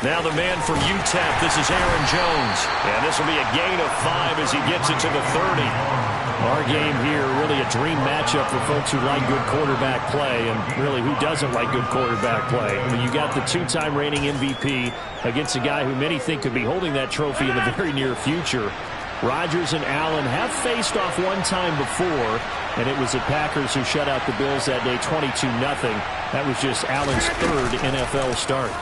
Now the man from UTEP, this is Aaron Jones. And this will be a gain of 5 as he gets it to the 30. Our game here, really a dream matchup for folks who like good quarterback play, and really who doesn't like good quarterback play. I mean, you got the two-time reigning MVP against a guy who many think could be holding that trophy in the very near future. Rodgers and Allen have faced off one time before, and it was the Packers who shut out the Bills that day 22-0. That was just Allen's third NFL start.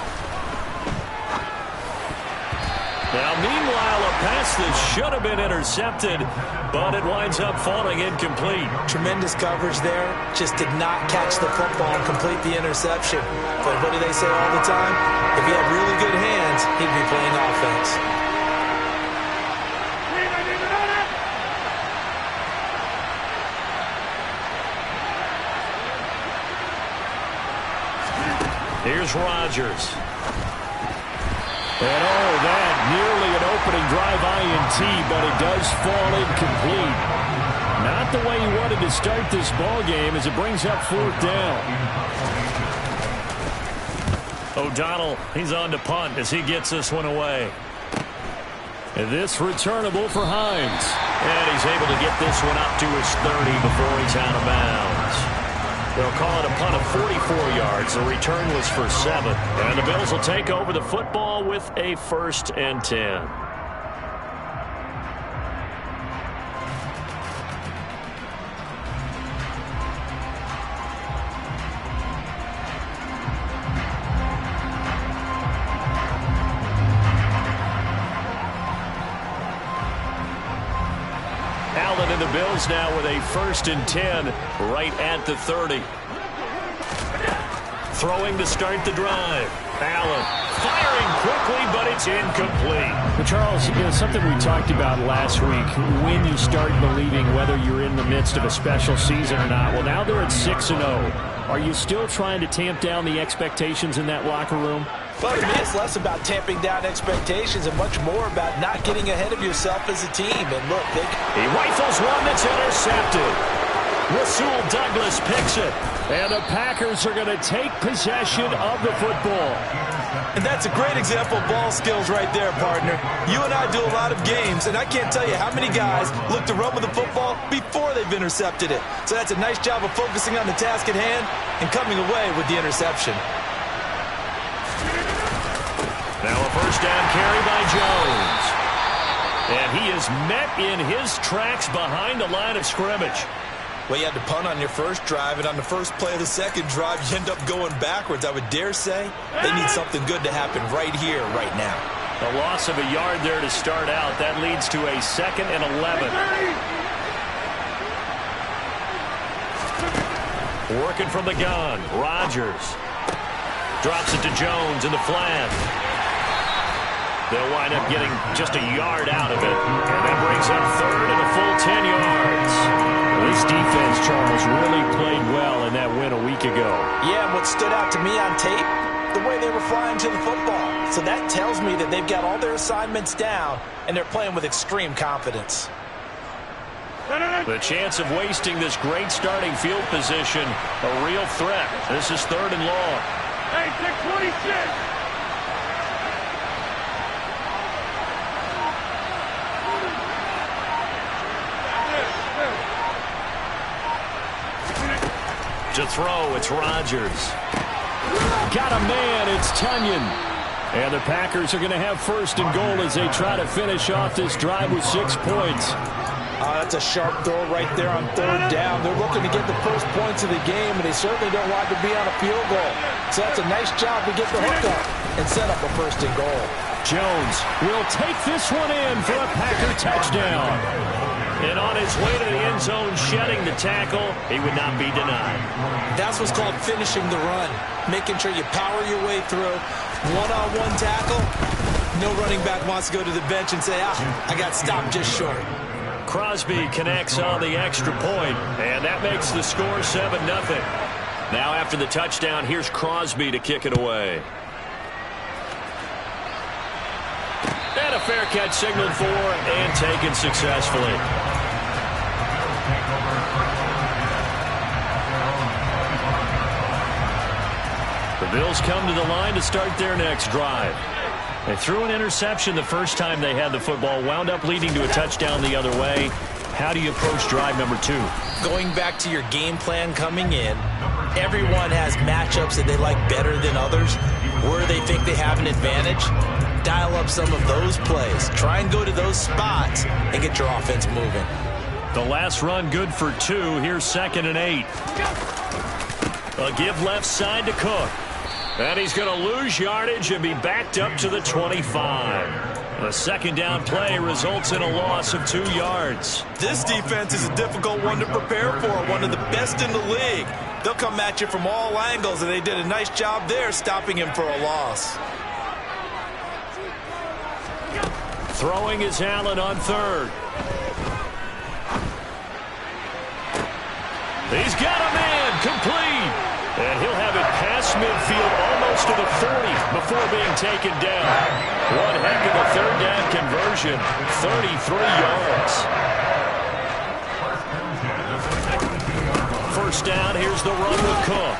Now, meanwhile, a pass that should have been intercepted, but it winds up falling incomplete. Tremendous coverage there. Just did not catch the football and complete the interception. But what do they say all the time? If he had really good hands, he'd be playing offense. Here's Rodgers. And that nearly an opening drive INT, but it does fall incomplete. Not the way he wanted to start this ball game as it brings up 4th down. O'Donnell, he's on to punt as he gets this one away. And this returnable for Hines. And he's able to get this one up to his 30 before he's out of bounds. They'll call it a punt of 44 yards. The return was for 7. And the Bills will take over the football with a 1st and 10. Allen and the Bills now with a 1st and 10 right at the 30. Throwing to start the drive. Allen firing quickly, but it's incomplete. Well, Charles, something we talked about last week, when you start believing whether you're in the midst of a special season or not. Well, now they're at 6-0. Are you still trying to tamp down the expectations in that locker room? Well, to me, it's less about tamping down expectations and much more about not getting ahead of yourself as a team. And look, he rifles one that's intercepted. Rasul Douglas picks it. And the Packers are going to take possession of the football. And that's a great example of ball skills right there, partner. You and I do a lot of games, and I can't tell you how many guys look to run with the football before they've intercepted it. So that's a nice job of focusing on the task at hand and coming away with the interception. Now a 1st down carry by Jones. And he is met in his tracks behind the line of scrimmage. Well, you had to punt on your first drive, and on the first play of the second drive, you end up going backwards. I would dare say they need something good to happen right here, right now. A loss of a yard there to start out. That leads to a 2nd and 11. Working from the gun, Rodgers. Drops it to Jones in the flat. They'll wind up getting just a yard out of it. And that brings up 3rd and a full 10 yards. This defense, Charles, really played well in that win a week ago. Yeah, and what stood out to me on tape, the way they were flying to the football. So that tells me that they've got all their assignments down, and they're playing with extreme confidence. The chance of wasting this great starting field position, a real threat. This is 3rd and long. Hey, take 26. To throw, it's Rodgers. Got a man, it's Tunyon. And the Packers are going to have 1st and goal as they try to finish off this drive with 6 points. That's a sharp throw right there on 3rd down. They're looking to get the first points of the game, and they certainly don't want to be on a field goal. So that's a nice job to get the hook up and set up a 1st and goal. Jones will take this one in for a Packer touchdown. And on his way to the end zone, shedding the tackle, he would not be denied. That's what's called finishing the run, making sure you power your way through. One-on-one tackle, no running back wants to go to the bench and say, I got stopped just short. Crosby connects on the extra point, and that makes the score 7-0. Now after the touchdown, here's Crosby to kick it away. And a fair catch signaled for and taken successfully. The Bills come to the line to start their next drive. They threw an interception the first time they had the football, wound up leading to a touchdown the other way. How do you approach drive number 2? Going back to your game plan coming in, everyone has matchups that they like better than others. Where they think they have an advantage, dial up some of those plays. Try and go to those spots and get your offense moving. The last run good for 2. Here's 2nd and 8. A give left side to Cook. And he's going to lose yardage and be backed up to the 25. The second down play results in a loss of 2 yards. This defense is a difficult one to prepare for, one of the best in the league. They'll come at you from all angles, and they did a nice job there stopping him for a loss. Throwing is Allen on 3rd. He's got a man complete. And he'll have it past midfield almost to the 40 before being taken down. One heck of a 3rd down conversion, 33 yards. First down, here's the run with Cook.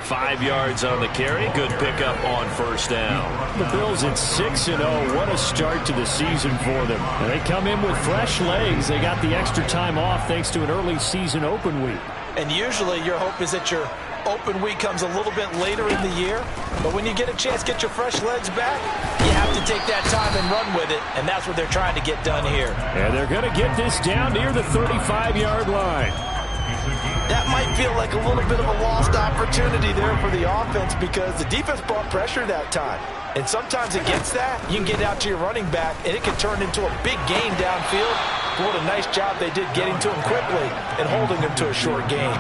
5 yards on the carry. Good pickup on first down. The Bills at 6-0. What a start to the season for them. And they come in with fresh legs. They got the extra time off thanks to an early season open week. And usually your hope is that your open week comes a little bit later in the year. But when you get a chance to get your fresh legs back, you have to take that time and run with it. And that's what they're trying to get done here. And they're going to get this down near the 35-yard line. That might feel like a little bit of a lost opportunity there for the offense because the defense brought pressure that time. And sometimes against that, you can get out to your running back, and it can turn into a big gain downfield. But what a nice job they did getting to him quickly and holding him to a short gain.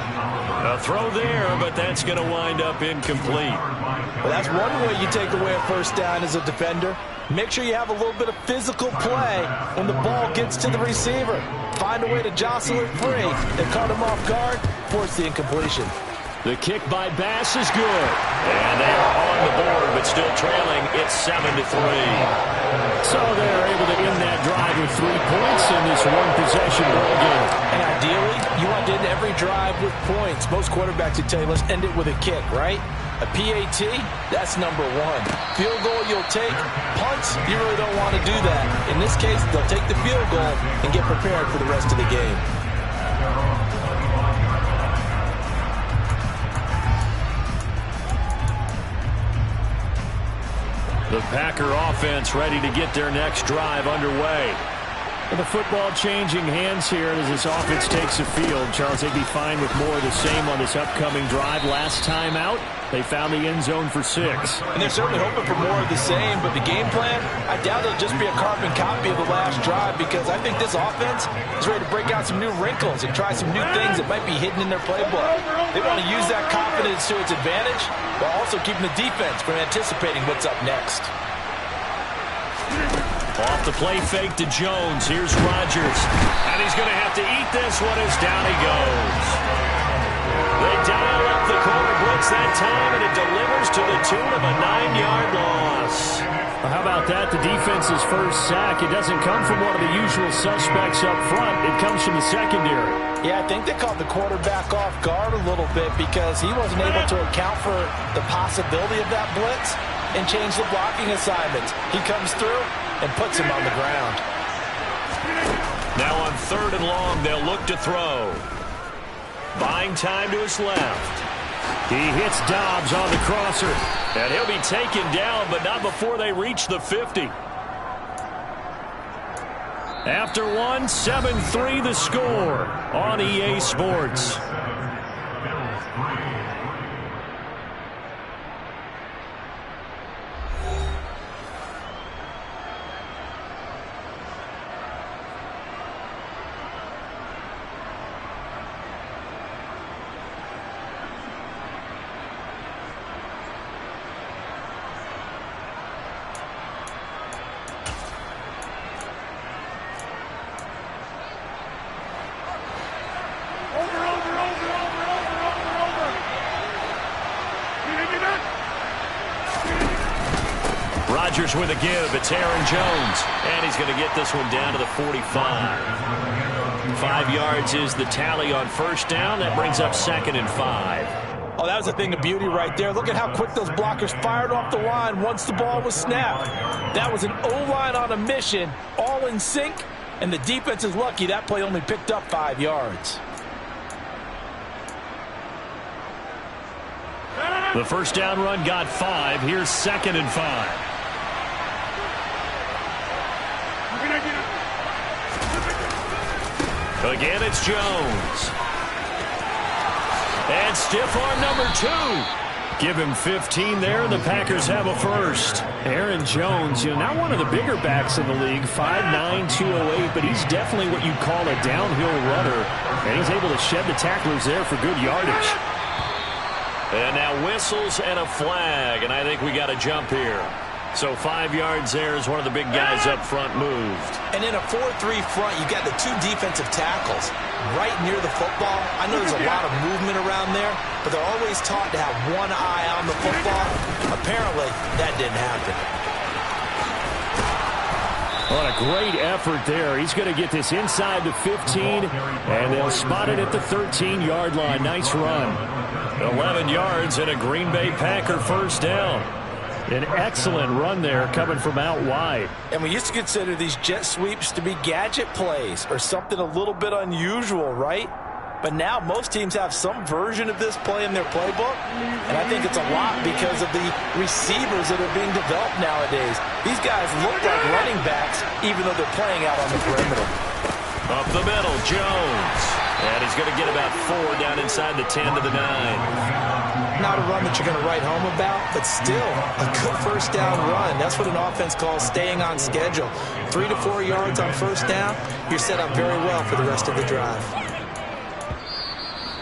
A throw there, but that's going to wind up incomplete. Well, that's one way you take away a first down as a defender. Make sure you have a little bit of physical play when the ball gets to the receiver. Find a way to jostle it free and cut him off guard, force the incompletion. The kick by Bass is good. And they are on the board, but still trailing. It's 7-3. So they're able to end that drive with 3 points in this one-possession ball game. And ideally, you want to end every drive with points. Most quarterbacks would tell you, let's end it with a kick, right? A PAT, that's number 1. Field goal you'll take. Punts, you really don't want to do that. In this case, they'll take the field goal and get prepared for the rest of the game. The Packer offense ready to get their next drive underway. And the football changing hands here as this offense takes the field. Charles, they'd be fine with more of the same on this upcoming drive. Last time out, they found the end zone for 6. And they're certainly hoping for more of the same, but the game plan, I doubt it'll just be a carbon copy of the last drive because I think this offense is ready to break out some new wrinkles and try some new things that might be hidden in their playbook. They want to use that confidence to its advantage while also keeping the defense from anticipating what's up next. Off the play fake to Jones. Here's Rodgers. And he's going to have to eat this one as down he goes. They dial up the corner blitz that time, and it delivers to the tune of a 9-yard loss. Well, how about that? The defense's first sack. It doesn't come from one of the usual suspects up front. It comes from the secondary. Yeah, I think they caught the quarterback off guard a little bit because he wasn't able to account for the possibility of that blitz and change the blocking assignments. He comes through and puts him on the ground. Now on 3rd and long, they'll look to throw. Buying time to his left. He hits Dobbs on the crosser. And he'll be taken down, but not before they reach the 50. After one, 7-3 the score on EA Sports. Rodgers with a give. It's Aaron Jones. And he's going to get this one down to the 45. 5 yards is the tally on first down. That brings up 2nd and 5. Oh, that was a thing of beauty right there. Look at how quick those blockers fired off the line once the ball was snapped. That was an O-line on a mission, all in sync, and the defense is lucky that play only picked up 5 yards. The first down run got 5. Here's 2nd and 5. Again, it's Jones. And stiff arm number 2. Give him 15 there, and the Packers have a first. Aaron Jones, not one of the bigger backs in the league, 5'9", 208, but he's definitely what you'd call a downhill runner, and he's able to shed the tacklers there for good yardage. And now whistles and a flag, and I think we got a jump here. So 5 yards there as one of the big guys up front moved. And in a 4-3 front, you got the 2 defensive tackles right near the football. I know there's a lot of movement around there, but they're always taught to have one eye on the football. Apparently, that didn't happen. What a great effort there. He's going to get this inside the 15, and they'll spot it at the 13-yard line. Nice run. 11 yards and a Green Bay Packer first down. An excellent run there coming from out wide. And we used to consider these jet sweeps to be gadget plays or something a little bit unusual, right? But now most teams have some version of this play in their playbook, and I think it's a lot because of the receivers that are being developed nowadays. These guys look like running backs even though they're playing out on the perimeter. Up the middle, Jones. And he's going to get about 4 down inside the 10 to the 9. Not a run that you're going to write home about, but still a good first down run. That's what an offense calls staying on schedule. 3 to 4 yards on first down, you're set up very well for the rest of the drive.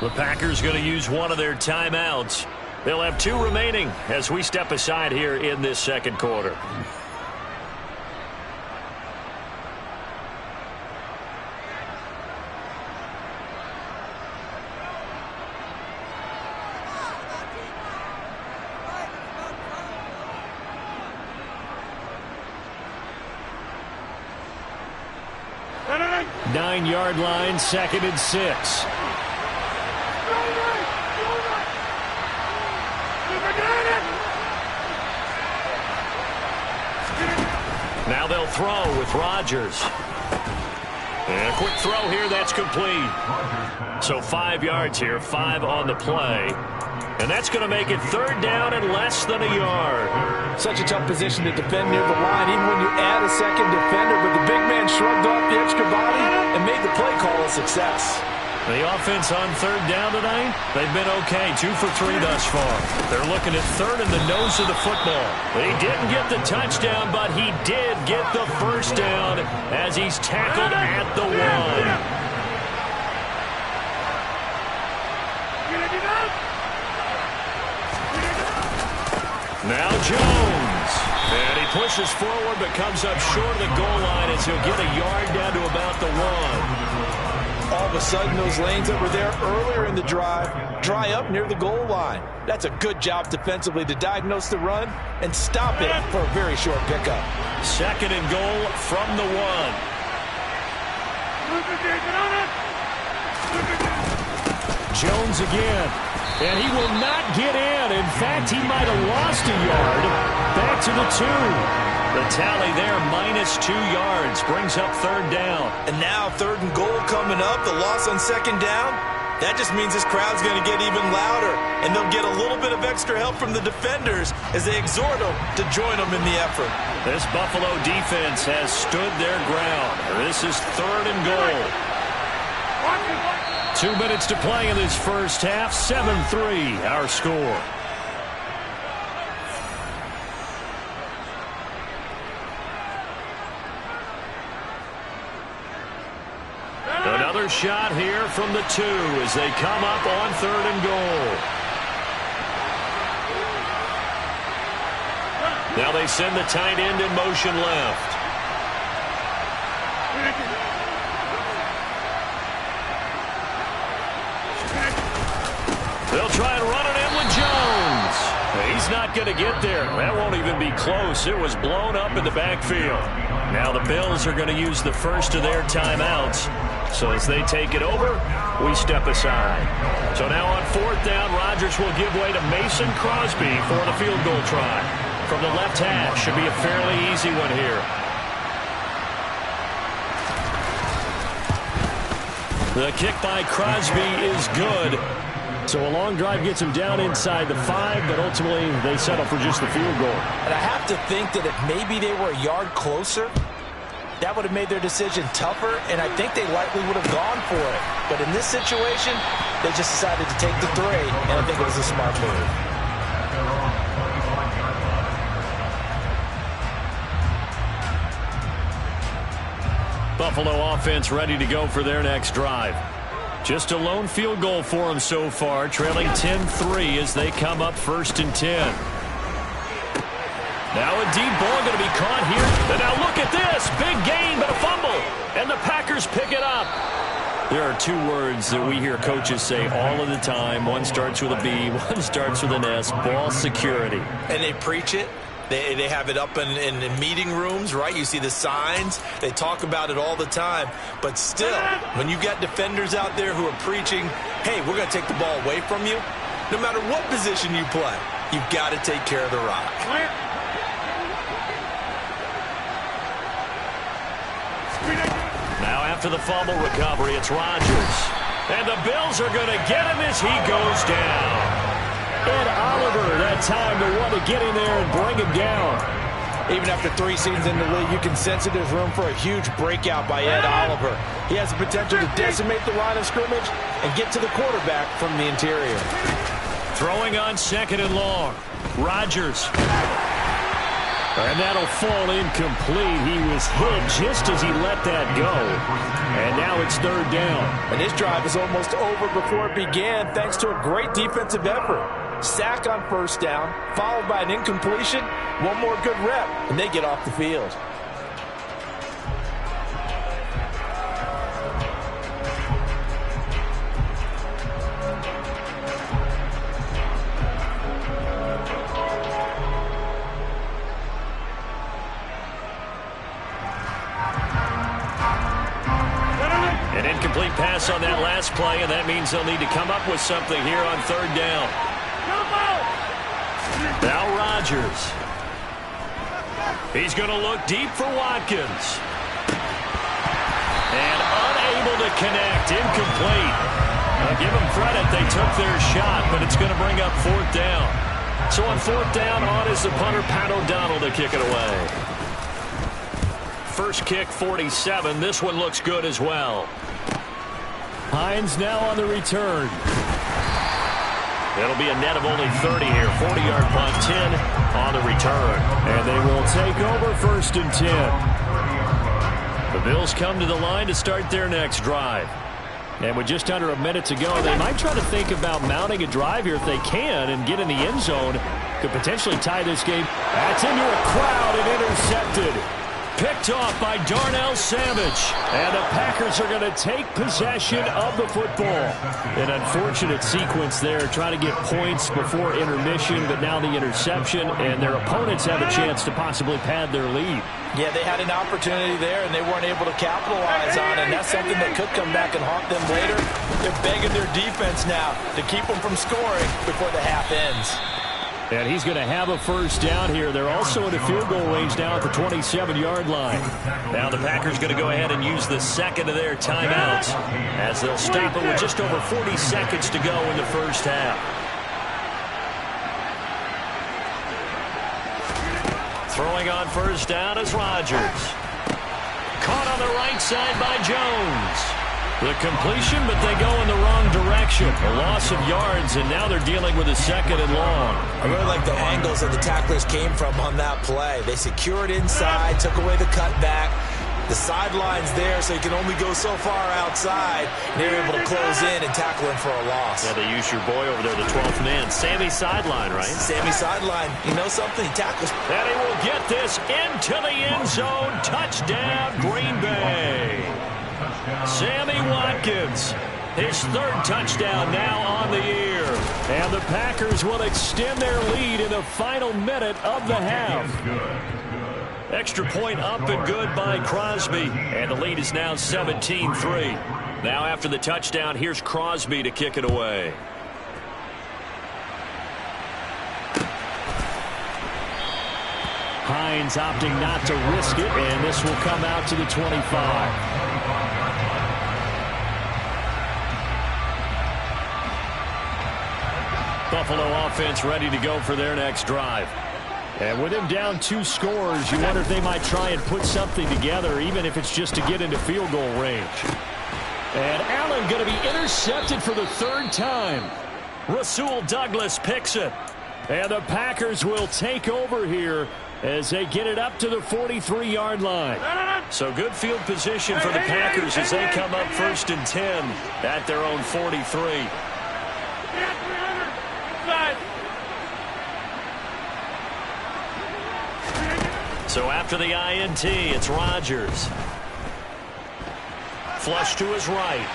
The Packers going to use one of their timeouts. They'll have 2 remaining as we step aside here in this second quarter. Nine-yard line, 2nd and 6. Now they'll throw with Rodgers. And a quick throw here, that's complete. So 5 yards here, 5 on the play. And that's going to make it 3rd down and less than a yard. Such a tough position to defend near the line, even when you add a second defender. But the big man shrugged off the extra body and made the play call a success. The offense on 3rd down tonight, they've been okay. 2 for 3 thus far. They're looking at 3rd in the nose of the football. He didn't get the touchdown, but he did get the first down as he's tackled at the 1. Now Jones. And he pushes forward but comes up short of the goal line as he'll get a yard down to about the 1. All of a sudden, those lanes that were there earlier in the drive dry up near the goal line. That's a good job defensively to diagnose the run and stop it for a very short pickup. 2nd and goal from the 1. Jones again. And he will not get in. In fact, he might have lost a yard. Back to the 2. The tally there, -2 yards, brings up 3rd down. And now 3rd and goal coming up, the loss on 2nd down. That just means this crowd's going to get even louder, and they'll get a little bit of extra help from the defenders as they exhort them to join them in the effort. This Buffalo defense has stood their ground. This is 3rd and goal. 2 minutes to play in this first half. 7-3, our score. Another shot here from the 2 as they come up on 3rd and goal. Now they send the tight end in motion left. They'll try and run it in with Jones. He's not going to get there. That won't even be close. It was blown up in the backfield. Now the Bills are going to use the first of their timeouts. So as they take it over, we step aside. So now on 4th down, Rodgers will give way to Mason Crosby for the field goal try. From the left hash, should be a fairly easy one here. The kick by Crosby is good. So a long drive gets him down inside the 5, but ultimately they settle for just the field goal. And I have to think that if maybe they were a yard closer, that would have made their decision tougher, and I think they likely would have gone for it. But in this situation, they just decided to take the 3, and I think it was a smart move. Buffalo offense ready to go for their next drive. Just a lone field goal for them so far, trailing 10-3 as they come up 1st and 10. Now a deep ball going to be caught here. And now look at this. Big gain, but a fumble. And the Packers pick it up. There are 2 words that we hear coaches say all of the time. One starts with a B, one starts with an S. Ball security. And they preach it. They have it up in meeting rooms, right? You see the signs. They talk about it all the time. But still, when you got defenders out there who are preaching, hey, we're going to take the ball away from you, no matter what position you play, you've got to take care of the rock. Now after the fumble recovery, it's Rodgers. And the Bills are going to get him as he goes down. Ed Oliver, that time to want to get in there and bring him down. Even after 3 seasons in the league, you can sense that there's room for a huge breakout by Ed Oliver. He has the potential to decimate the line of scrimmage and get to the quarterback from the interior. Throwing on 2nd and long. Rodgers. And that'll fall incomplete. He was hit just as he let that go. And now it's 3rd down. And this drive is almost over before it began thanks to a great defensive effort. Sack on 1st down, followed by an incompletion, one more good rep, and they get off the field. An incomplete pass on that last play, and that means they'll need to come up with something here on 3rd down. Now Rodgers. He's going to look deep for Watkins. And unable to connect. Incomplete. I'll give them credit. They took their shot, but it's going to bring up 4th down. So on 4th down, on is the punter, Pat O'Donnell, to kick it away. First kick, 47. This one looks good as well. Hines now on the return. It'll be a net of only 30 here. 40-yard punt, 10 on the return. And they will take over 1st and 10. The Bills come to the line to start their next drive. And with just under a minute to go, they might try to think about mounting a drive here if they can and get in the end zone. Could potentially tie this game. That's into a crowd and intercepted. Picked off by Darnell Savage. And the Packers are going to take possession of the football. An unfortunate sequence there, trying to get points before intermission, but now the interception, and their opponents have a chance to possibly pad their lead. Yeah, they had an opportunity there, and they weren't able to capitalize on it, and that's something that could come back and haunt them later. They're begging their defense now to keep them from scoring before the half ends. And he's going to have a 1st down here. They're also in a field goal range now at the 27-yard line. Now the Packers going to go ahead and use the 2nd of their timeouts as they'll stop it with just over 40 seconds to go in the 1st half. Throwing on 1st down is Rodgers. Caught on the right side by Jones. The completion, but they go in the wrong direction. A loss of yards, and now they're dealing with a 2nd and long. I really like the angles that the tacklers came from on that play. They secured inside, took away the cutback. The sideline's there, so you can only go so far outside. They were able to close in and tackle him for a loss. Yeah, they use your boy over there, the 12th man. Sammy Sideline, right? Sammy Sideline. You know something? He tackles. And he will get this into the end zone. Touchdown, Green Bay. Sammy Watkins, his 3rd touchdown now on the year. And the Packers will extend their lead in the final minute of the half. Extra point up and good by Crosby. And the lead is now 17-3. Now after the touchdown, here's Crosby to kick it away. Hines opting not to risk it, and this will come out to the 25. Buffalo offense ready to go for their next drive. And with him down 2 scores, you wonder if they might try and put something together, even if it's just to get into field goal range. And Allen going to be intercepted for the 3rd time. Rasul Douglas picks it. And the Packers will take over here as they get it up to the 43-yard line. So good field position for the Packers as they come up 1st and 10 at their own 43. So after the INT, it's Rodgers. Flush to his right.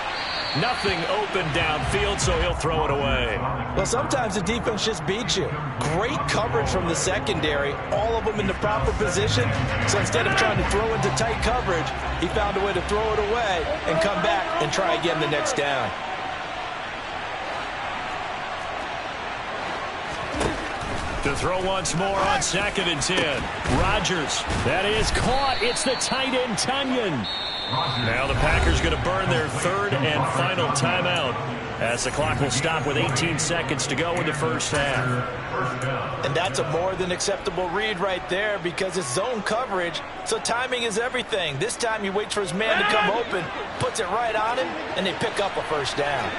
Nothing open downfield, so he'll throw it away. Well, sometimes the defense just beats you. Great coverage from the secondary, all of them in the proper position. So instead of trying to throw into tight coverage, he found a way to throw it away and come back and try again the next down. To throw once more on 2nd and 10. Rodgers. That is caught. It's the tight end, Tunyon. Now the Packers going to burn their 3rd and final timeout as the clock will stop with 18 seconds to go in the first half. And that's a more than acceptable read right there because it's zone coverage, so timing is everything. This time he waits for his man to come open, puts it right on him, and they pick up a first down.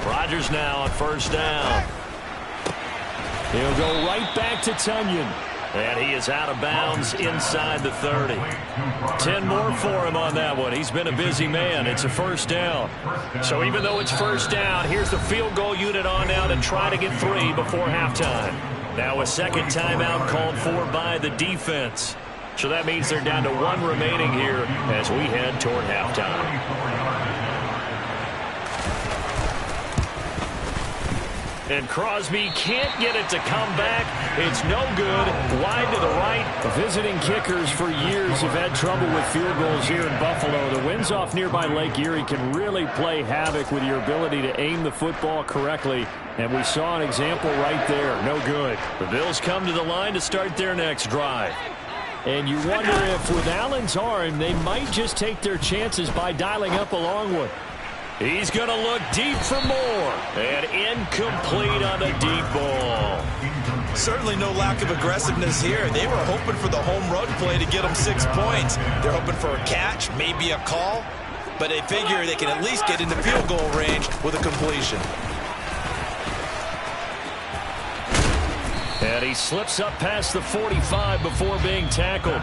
Rodgers now on 1st down. He'll go right back to Tunyon. And he is out of bounds inside the 30. 10 more for him on that one. He's been a busy man. It's a first down. So even though it's first down, here's the field goal unit on now to try to get 3 before halftime. Now a 2nd timeout called for by the defense. So that means they're down to 1 remaining here as we head toward halftime. And Crosby can't get it to come back. It's no good. Wide to the right. The visiting kickers for years have had trouble with field goals here in Buffalo. The winds off nearby Lake Erie can really play havoc with your ability to aim the football correctly. And we saw an example right there. No good. The Bills come to the line to start their next drive. And you wonder if with Allen's arm, they might just take their chances by dialing up a long one. He's going to look deep for more. And incomplete on a deep ball. Certainly no lack of aggressiveness here. They were hoping for the home run play to get them 6 points. They're hoping for a catch, maybe a call. But they figure they can at least get into field goal range with a completion. And he slips up past the 45 before being tackled.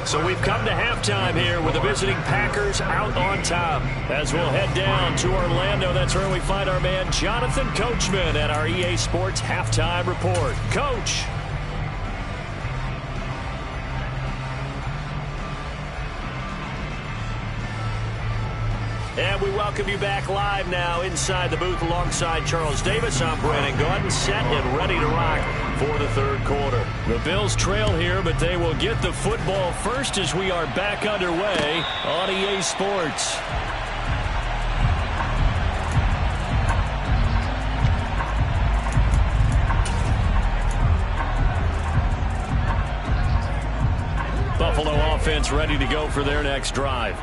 So we've come to halftime here with the visiting Packers out on top. As we'll head down to Orlando, that's where we find our man Jonathan Coachman at our EA Sports Halftime Report. Coach. And we welcome you back live now inside the booth alongside Charles Davis. I'm Brandon Gaudin, set and ready to rock for the 3rd quarter. The Bills trail here, but they will get the football first as we are back underway on EA Sports. Buffalo offense ready to go for their next drive.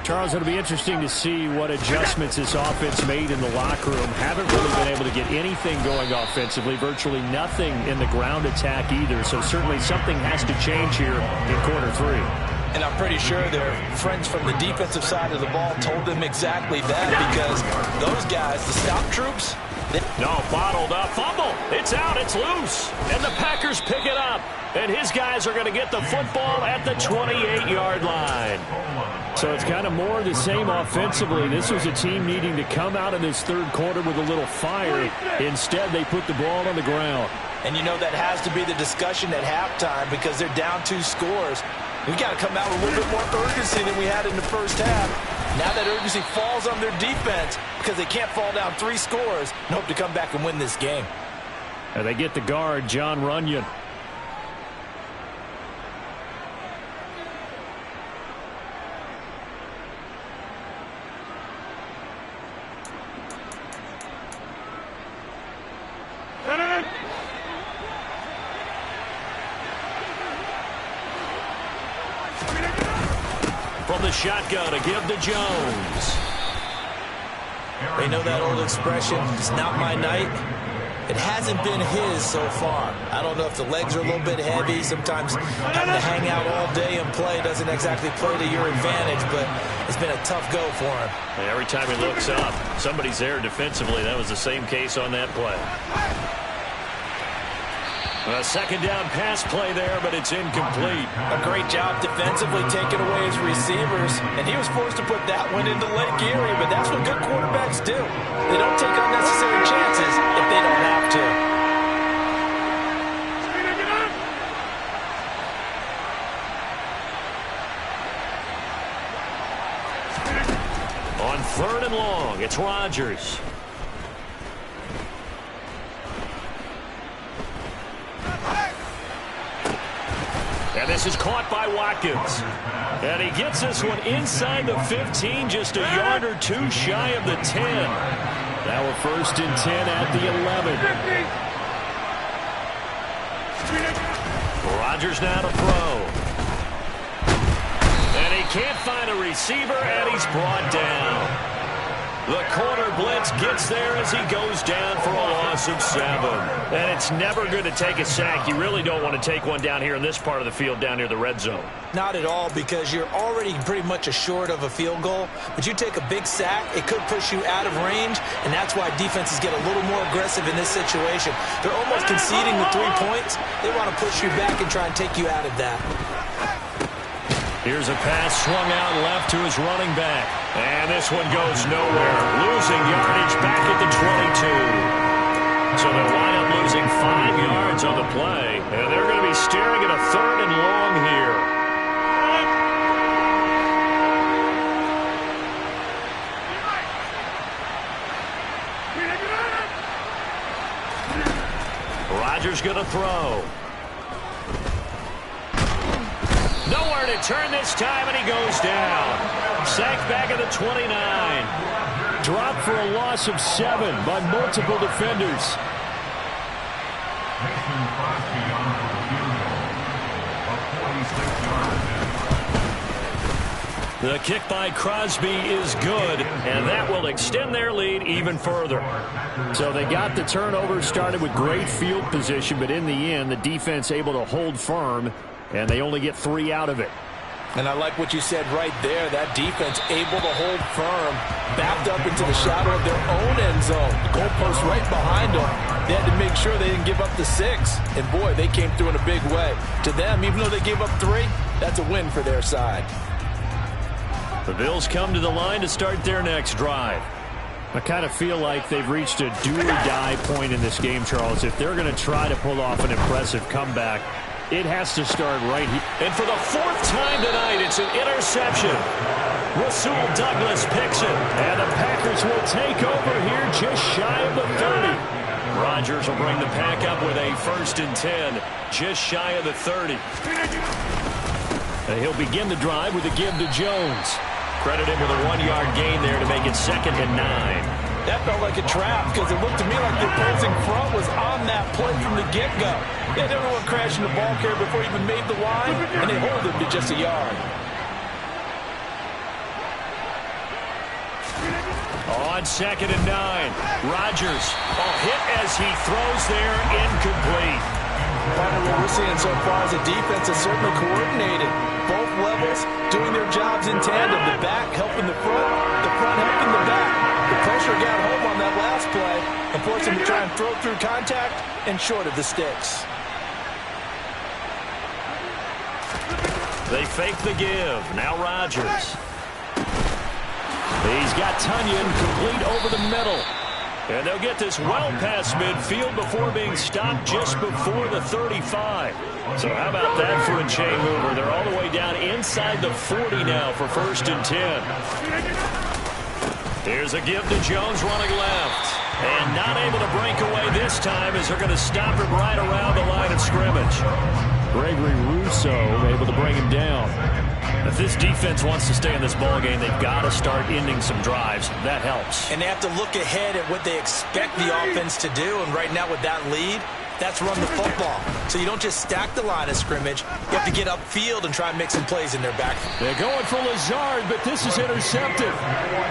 Charles, it'll be interesting to see what adjustments this offense made in the locker room. Haven't really been able to get anything going offensively, virtually nothing in the ground attack either. So certainly something has to change here in quarter 3. And I'm pretty sure their friends from the defensive side of the ball told them exactly that because those guys, the stop troops, no, bottled up. Fumble. It's out. It's loose. And the Packers pick it up. And his guys are going to get the football at the 28-yard line. So it's kind of more of the same offensively. This was a team needing to come out of this 3rd quarter with a little fire. Instead, they put the ball on the ground. And you know that has to be the discussion at halftime because they're down 2 scores. We got to come out with a little bit more urgency than we had in the first half. Now that urgency falls on their defense because they can't fall down 3 scores and hope to come back and win this game. And they get the guard, Jon Runyan. From the shotgun, a give to Jones. They know that old expression, it's not my night. It hasn't been his so far. I don't know if the legs are a little bit heavy. Sometimes having to hang out all day and play doesn't exactly play to your advantage, but it's been a tough go for him. And every time he looks up, somebody's there defensively. That was the same case on that play. A second down pass play there, but it's incomplete. A great job defensively taking away his receivers, and he was forced to put that one into Lake Erie, but that's what good quarterbacks do. They don't take unnecessary chances if they don't have to. On 3rd and long, it's Rodgers. And this is caught by Watkins. And he gets this one inside the 15, just a yard or two shy of the 10. Now we're 1st and 10 at the 11. Rodgers now to throw. And he can't find a receiver, and he's brought down. The corner blitz gets there as he goes down for a loss of 7. And it's never good to take a sack. You really don't want to take one down here in this part of the field down near the red zone. Not at all, because you're already pretty much assured of a field goal. But you take a big sack, it could push you out of range, and that's why defenses get a little more aggressive in this situation. They're almost conceding the 3 points. They want to push you back and try and take you out of that. Here's a pass swung out left to his running back. And this one goes nowhere. Losing yardage back at the 22. So they'll wind up losing 5 yards on the play. And they're going to be staring at a 3rd and long here. Rodgers going to throw. Nowhere to turn this time, and he goes down. Sacked back at the 29. Dropped for a loss of 7 by multiple defenders. The kick by Crosby is good, and that will extend their lead even further. So they got the turnover, started with great field position, but in the end, the defense able to hold firm, and they only get 3 out of it. And I like what you said right there. That defense able to hold firm, backed up into the shadow of their own end zone. The goalpost right behind them. They had to make sure they didn't give up the 6. And, boy, they came through in a big way. To them, even though they gave up 3, that's a win for their side. The Bills come to the line to start their next drive. I kind of feel like they've reached a do-or-die point in this game, Charles. If they're going to try to pull off an impressive comeback, it has to start right here. And for the 4th time tonight, it's an interception. Rasul Douglas picks it. And the Packers will take over here just shy of the 30. Rodgers will bring the pack up with a 1st and 10, just shy of the 30. And he'll begin the drive with a give to Jones. Credit him with a 1-yard gain there to make it 2nd and 9. That felt like a trap because it looked to me like the opposing front was on that play from the get-go. They didn't want to crash in the ball carrier before he even made the line, and they hold him to just a yard. On 2nd and 9, Rodgers hit as he throws there, incomplete. Partner, what we're seeing so far is a defense that's certainly coordinated. Both levels doing their jobs in tandem. The back helping the front helping the back. The pressure got home on that last play and forced him to try and throw through contact and short of the sticks. They fake the give. Now Rodgers. He's got Tunyon complete over the middle. And they'll get this well past midfield before being stopped just before the 35. So how about that for a chain mover? They're all the way down inside the 40 now for 1st and 10. Here's a give to Jones running left. And not able to break away this time as they're going to stop him right around the line of scrimmage. Gregory Rousseau able to bring him down. If this defense wants to stay in this ballgame, they've got to start ending some drives. That helps. And they have to look ahead at what they expect the offense to do. And right now with that lead, that's run the football. So you don't just stack the line of scrimmage. You have to get upfield and try and make some plays in their back. They're going for Lazard, but this is intercepted.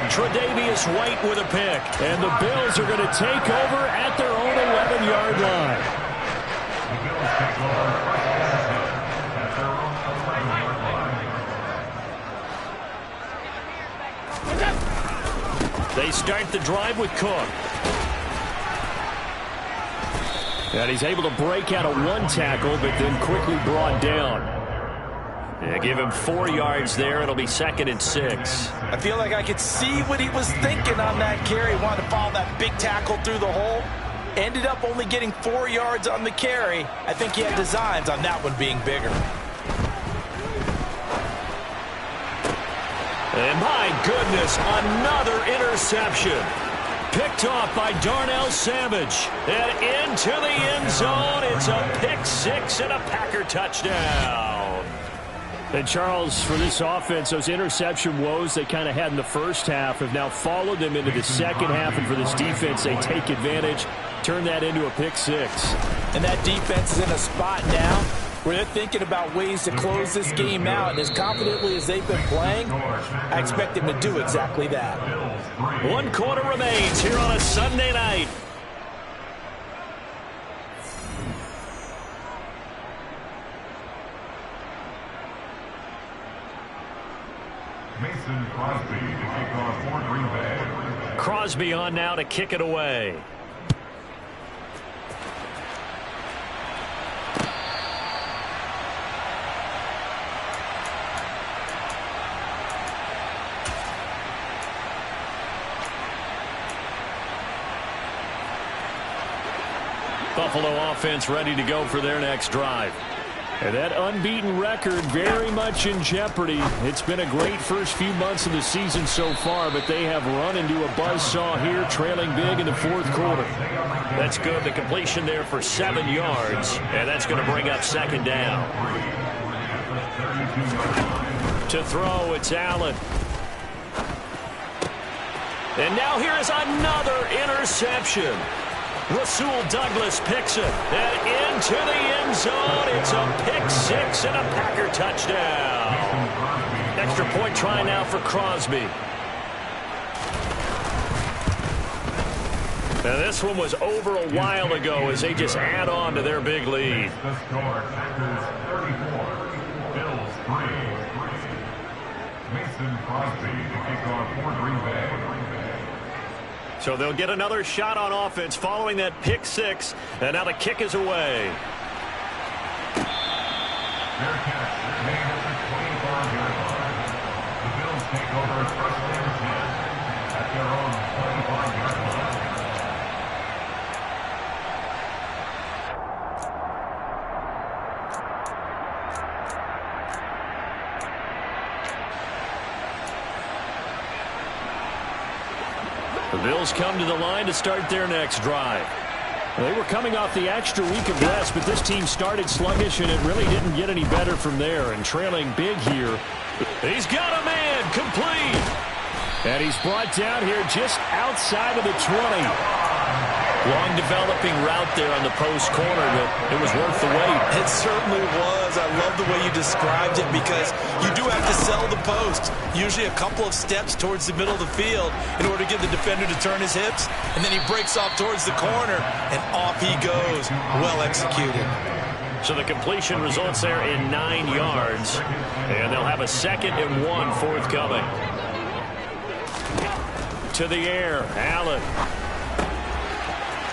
Tre'Davious White with a pick. And the Bills are going to take over at their own 11-yard line. They start the drive with Cook. And he's able to break out of one tackle, but then quickly brought down. Yeah, give him 4 yards there. It'll be 2nd and 6. I feel like I could see what he was thinking on that carry. Wanted to follow that big tackle through the hole. Ended up only getting 4 yards on the carry. I think he had designs on that one being bigger. And my goodness, another interception. Picked off by Darnell Savage. And into the end zone. It's a pick 6 and a Packer touchdown. And Charles, for this offense, those interception woes they kind of had in the first half have now followed them into the second half. And for this defense, they take advantage, turn that into a pick 6. And that defense is in a spot now where they're thinking about ways to close this game out. And as confidently as they've been playing, I expect them to do exactly that. 1 quarter remains here on a Sunday night. Mason Crosby to kick off for Green Bay. Crosby on now to kick it away. Buffalo offense ready to go for their next drive. And that unbeaten record very much in jeopardy. It's been a great first few months of the season so far, but they have run into a buzzsaw here, trailing big in the fourth quarter. That's good. The completion there for 7 yards, and that's going to bring up 2nd down. To throw, it's Allen. And now here is another interception. Rasul Douglas picks it, and into the end zone. It's a pick 6 and a Packer touchdown. Extra point try now for Crosby. Now this one was over a while ago as they just add on to their big lead. The score, Packers 34, Bills 3. Mason Crosby to kick off for Green Bay. So they'll get another shot on offense following that pick 6. And now the kick is away. Their catch made at the 25-yard line. The Bills take over 1st and 10 at their own 25-yard line. The Bills come to the line to start their next drive. They were coming off the extra week of rest, but this team started sluggish, and it really didn't get any better from there. And trailing big here. He's got a man, complete. And he's brought down here just outside of the 20. Long developing route there on the post corner, but it was worth the wait. It certainly was. I love the way you described it because you do have to sell the post. Usually a couple of steps towards the middle of the field in order to get the defender to turn his hips. And then he breaks off towards the corner, and off he goes. Well executed. So the completion results there in 9 yards. And they'll have a 2nd and 1 forthcoming. To the air, Allen.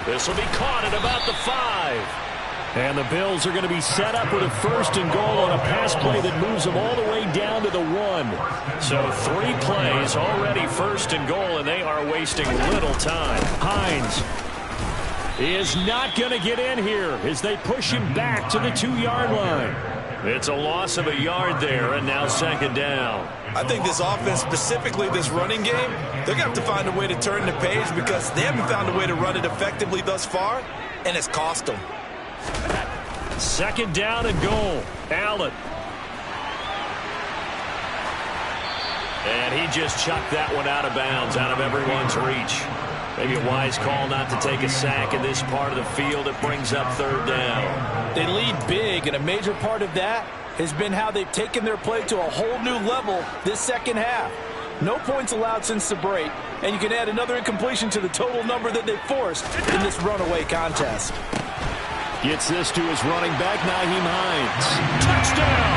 This will be caught at about the 5. And the Bills are going to be set up with a 1st and goal on a pass play that moves them all the way down to the 1. So 3 plays already 1st and goal, and they are wasting little time. Hines is not going to get in here as they push him back to the 2-yard line. It's a loss of a yard there, and now second down. I think this offense, specifically this running game, they're going to have to find a way to turn the page because they haven't found a way to run it effectively thus far, and it's cost them. Second down and goal. Allen. And he just chucked that one out of bounds, out of everyone's reach. Maybe a wise call not to take a sack in this part of the field. It brings up third down. They lead big, and a major part of that has been how they've taken their play to a whole new level this second half. No points allowed since the break, and you can add another incompletion to the total number that they forced in this runaway contest. Gets this to his running back, Nyheim Hines. Touchdown!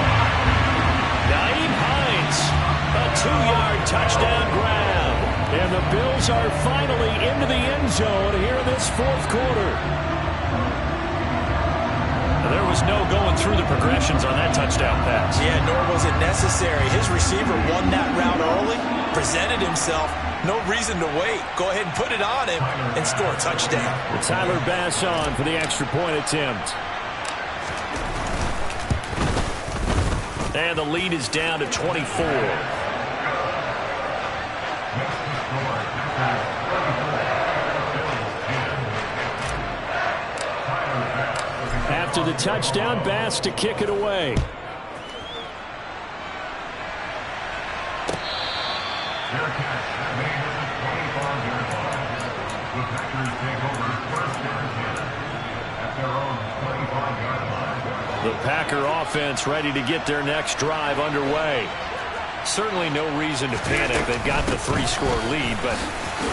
Nyheim Hines, a 2-yard touchdown grab. And the Bills are finally into the end zone here in this fourth quarter. There was no going through the progressions on that touchdown pass. Yeah, nor was it necessary. His receiver won that route early, presented himself. No reason to wait. Go ahead and put it on him and score a touchdown. Tyler Bass on for the extra point attempt. And the lead is down to 24. After the touchdown, Bass to kick it away. The Packer offense ready to get their next drive underway. Certainly no reason to panic. They've got the 3-score lead, but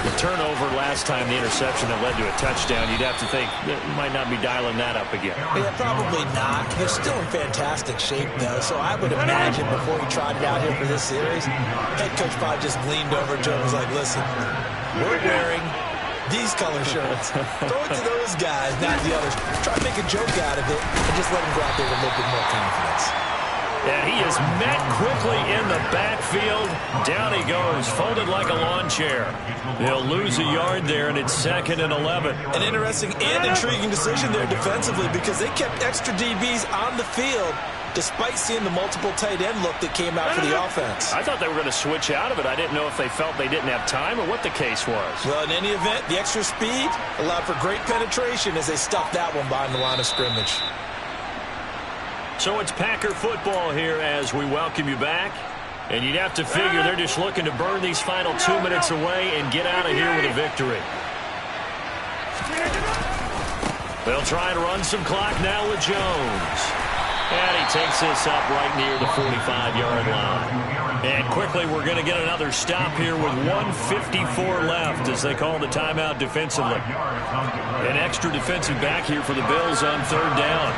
the turnover last time, the interception that led to a touchdown, you'd have to think that you might not be dialing that up again. Yeah, probably not. They're still in fantastic shape, though, so I would imagine before he trotted out here for this series, head coach probably just leaned over to him and was like, listen, we're wearing these color shirts. Throw it to those guys, not the others. Try to make a joke out of it and just let him go out there with a little bit more confidence. And he is met quickly in the backfield. Down he goes, folded like a lawn chair. They'll lose a yard there, and it's 2nd and 11. An interesting and intriguing decision there defensively because they kept extra DBs on the field despite seeing the multiple tight end look that came out for the offense. I thought they were going to switch out of it. I didn't know if they felt they didn't have time or what the case was. Well, in any event, the extra speed allowed for great penetration as they stuffed that one behind the line of scrimmage. So it's Packer football here as we welcome you back. And you'd have to figure they're just looking to burn these final 2 minutes away and get out of here with a victory. They'll try and run some clock now with Jones. And he takes this up right near the 45-yard line. And quickly we're going to get another stop here with 1:54 left as they call the timeout defensively. An extra defensive back here for the Bills on third down.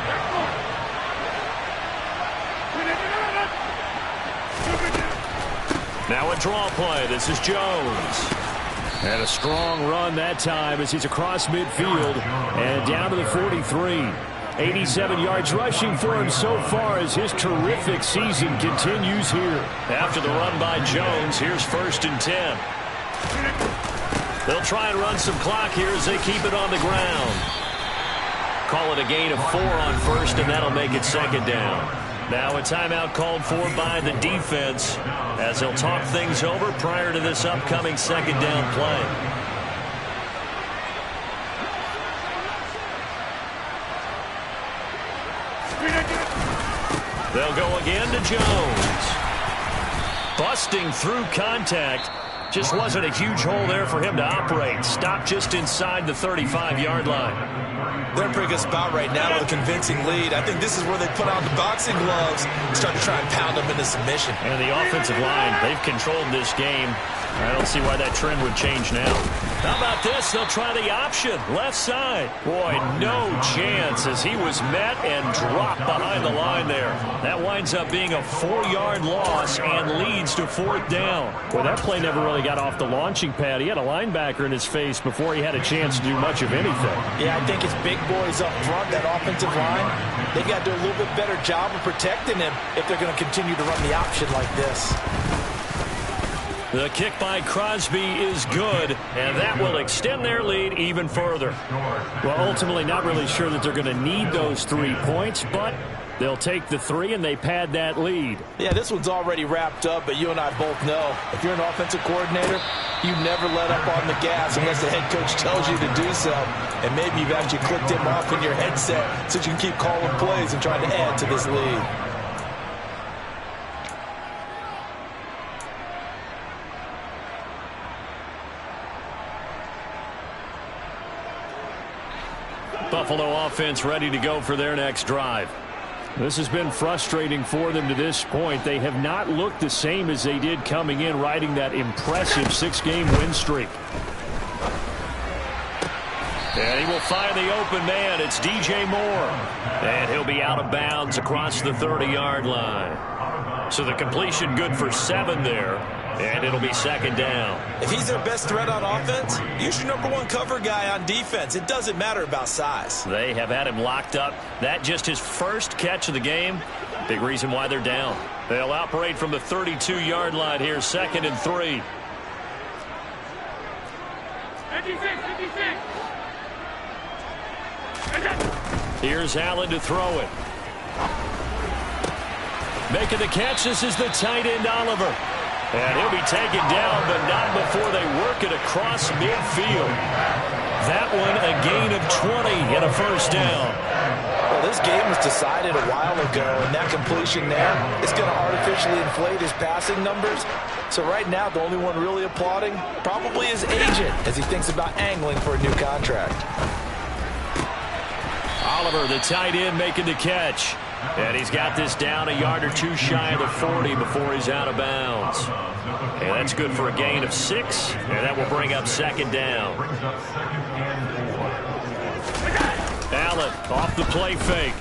Now a draw play. This is Jones. And a strong run that time as he's across midfield and down to the 43. 87 yards rushing for him so far as his terrific season continues here. After the run by Jones, here's 1st and 10. They'll try and run some clock here as they keep it on the ground. Call it a gain of 4 on 1st, and that'll make it 2nd down. Now a timeout called for by the defense as they'll talk things over prior to this upcoming 2nd down play. They'll go again to Jones. Busting through contact. Just wasn't a huge hole there for him to operate. Stopped just inside the 35-yard line. They're in a pretty good spot right now with a convincing lead. I think this is where they put on the boxing gloves and start to try and pound them into submission. And the offensive line, they've controlled this game. I don't see why that trend would change now. How about this? They'll try the option. Left side. Boy, no chance as he was met and dropped behind the line there. That winds up being a 4-yard loss and leads to 4th down. Boy, that play never really got off the launching pad. He had a linebacker in his face before he had a chance to do much of anything. Yeah, I think it's big boys up front, that offensive line. They got to do a little bit better job of protecting him if they're going to continue to run the option like this. The kick by Crosby is good, and that will extend their lead even further. Well, ultimately not really sure that they're going to need those 3 points, but They'll take the 3, and they pad that lead. Yeah, this one's already wrapped up, but you and I both know if you're an offensive coordinator, you never let up on the gas unless the head coach tells you to do so. And maybe you've actually clicked him off in your headset so you can keep calling plays and trying to add to this lead. Buffalo offense ready to go for their next drive. This has been frustrating for them to this point. They have not looked the same as they did coming in, riding that impressive 6-game win streak. And he will find the open man. It's DJ Moore. And he'll be out of bounds across the 30-yard line. So the completion good for 7 there. And it'll be 2nd down. If he's their best threat on offense, use your #1 cover guy on defense. It doesn't matter about size. They have had him locked up. That just his first catch of the game. Big reason why they're down. They'll operate from the 32-yard line here, 2nd and 3. 56. Here's Allen to throw it. Making the catch, this is the tight end Oliver. And he'll be taken down, but not before they work it across midfield. That one a gain of 20 and a 1st down. Well, this game was decided a while ago, and that completion there is going to artificially inflate his passing numbers. So right now, the only one really applauding probably his agent as he thinks about angling for a new contract. Oliver, the tight end, making the catch. And he's got this down a yard or 2 shy of the 40 before he's out of bounds. And that's good for a gain of 6. And that will bring up 2nd down. Allen off the play fake.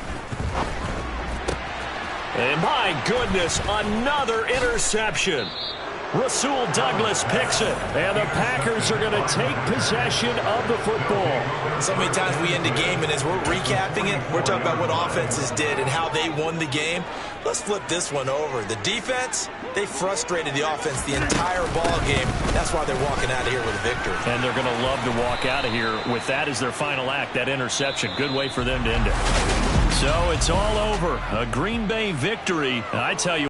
And my goodness, another interception. Rasul Douglas picks it, and the Packers are going to take possession of the football. So many times we end the game, and as we're recapping it, we're talking about what offenses did and how they won the game. Let's flip this one over. The defense, they frustrated the offense the entire ball game. That's why they're walking out of here with a victory. And they're going to love to walk out of here with that as their final act, that interception. Good way for them to end it. So it's all over. A Green Bay victory. I tell you,